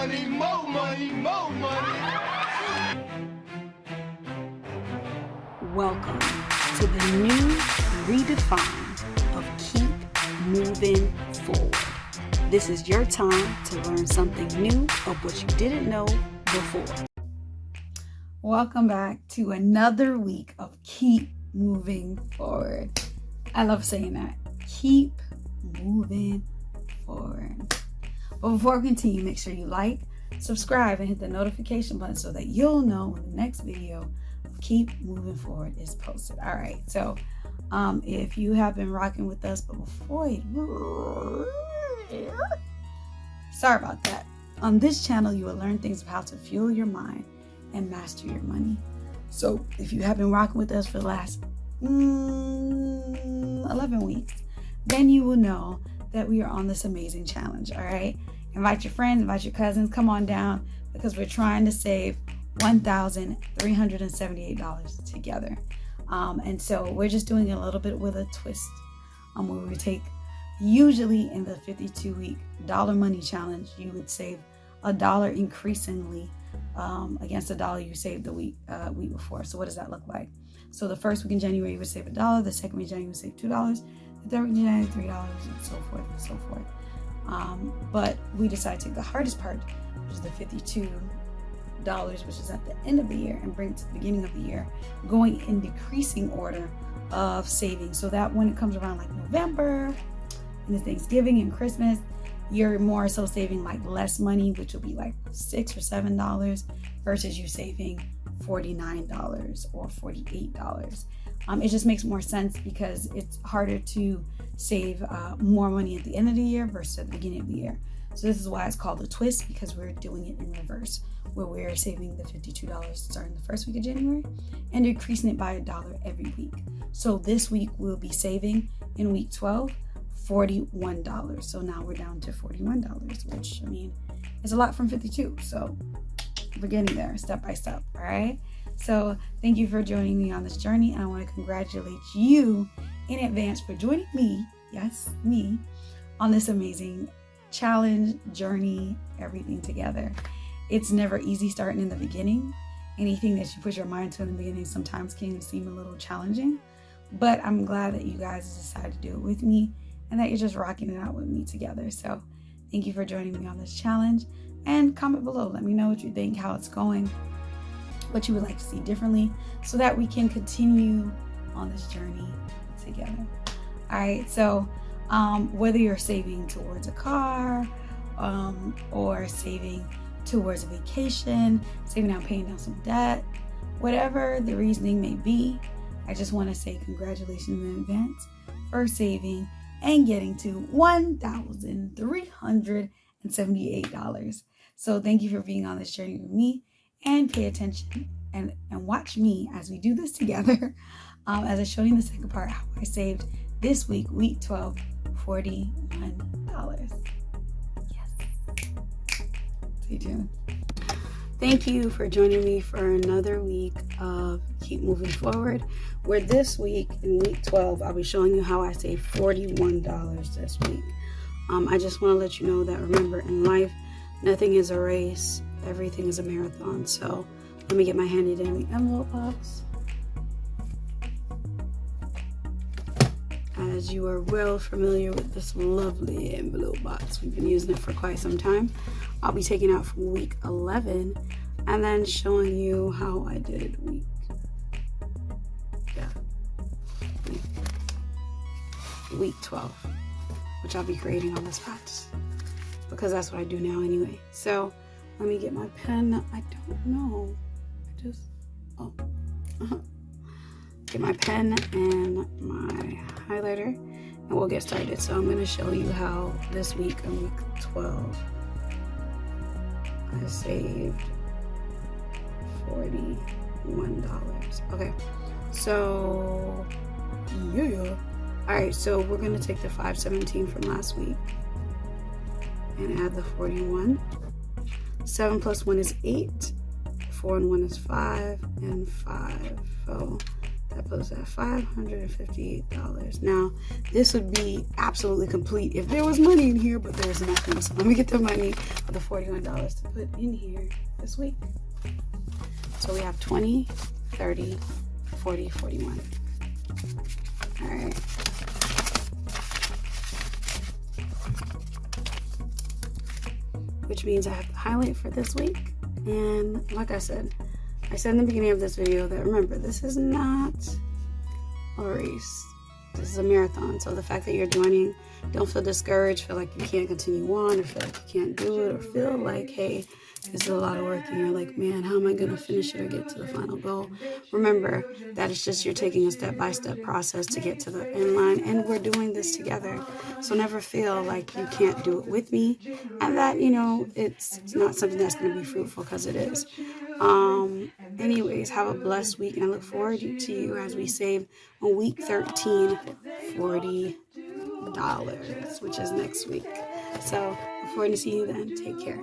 money, more money, more money. Welcome to the new redefined of Keep Moving Forward. This is your time to learn something new of what you didn't know before. Welcome back to another week of Keep Moving Forward. I love saying that. Keep moving forward. But before we continue, make sure you like, subscribe, and hit the notification button so that you'll know when the next video of Keep Moving Forward is posted. All right, so if you have been rocking with us, but before sorry about that. On this channel, you will learn things of how to fuel your mind and master your money. So if you have been rocking with us for the last 11 weeks, then you will know that we are on this amazing challenge. All right, invite your friends, invite your cousins, come on down, because we're trying to save $1,378 together. And so we're just doing a little bit with a twist, where we take, usually in the 52-week dollar money challenge, you would save $1 increasingly against $1 you saved the week before. So what does that look like? So the first week in January you would save $1, the second week in January you would save $2, the third week in January $3, and so forth and so forth. But we decided to take the hardest part, which is the $52, which is at the end of the year, and bring it to the beginning of the year, going in decreasing order of saving, so that when it comes around like November and it's Thanksgiving and Christmas, you're more so saving like less money, which will be like $6 or $7 versus you saving $49 or $48. It just makes more sense because it's harder to save more money at the end of the year versus at the beginning of the year. So this is why it's called a twist, because we're doing it in reverse, where we're saving the $52 starting the first week of January and decreasing it by $1 every week. So this week we'll be saving in week 12 $41. So now we're down to $41, which, I mean, is a lot from 52. So we're getting there step by step. All right. So thank you for joining me on this journey. And I want to congratulate you in advance for joining me, yes, me, on this amazing challenge, journey, everything together. It's never easy starting in the beginning. Anything that you put your mind to in the beginning sometimes can seem a little challenging, but I'm glad that you guys decided to do it with me and that you're just rocking it out with me together. So thank you for joining me on this challenge, and comment below. Let me know what you think, how it's going, what you would like to see differently, so that we can continue on this journey together. All right, so whether you're saving towards a car, or saving towards a vacation, saving on paying down some debt, whatever the reasoning may be, I just want to say congratulations in advance for saving and getting to $1,378. So thank you for being on this journey with me, and pay attention and watch me as we do this together, as I show you in the second part how I saved this week, week 12, $41. Yes. Stay tuned. Thank you for joining me for another week of Keep Moving Forward, where this week in week 12, I'll be showing you how I saved $41 this week. I just want to let you know that, remember, in life, nothing is a race, everything is a marathon. So let me get my handy dandy envelope box. As you are well familiar with this lovely envelope box, we've been using it for quite some time. I'll be taking out from week 11 and then showing you how I did week 12, which I'll be creating on this box, because that's what I do now anyway. So let me get my pen. I don't know. Get my pen and my highlighter, and we'll get started. So I'm going to show you how this week, in week 12, I saved $41. Okay, so yeah. All right, so we're going to take the $517 from last week and add the 41. 7 plus 1 is 8. 4 and 1 is 5, and 5. So That puts at $558. Now, this would be absolutely complete if there was money in here, but there's nothing. So let me get the money of the $41 to put in here this week. So we have 20, 30, 40, 41. All right. Which means I have to highlight for this week. And like I said in the beginning of this video that remember, this is not a race. This is a marathon. So the fact that you're joining, don't feel discouraged, feel like you can't continue on, or feel like you can't do it, or feel like, hey, this is a lot of work, and you're like, man, how am I going to finish it or get to the final goal? Remember that it's just you're taking a step-by-step process to get to the end line, and we're doing this together. So never feel like you can't do it with me, and that, you know, it's not something that's going to be fruitful, because it is. Anyways, have a blessed week, and I look forward to you as we save on week 13 $40, which is next week. So look forward to seeing you then. Take care.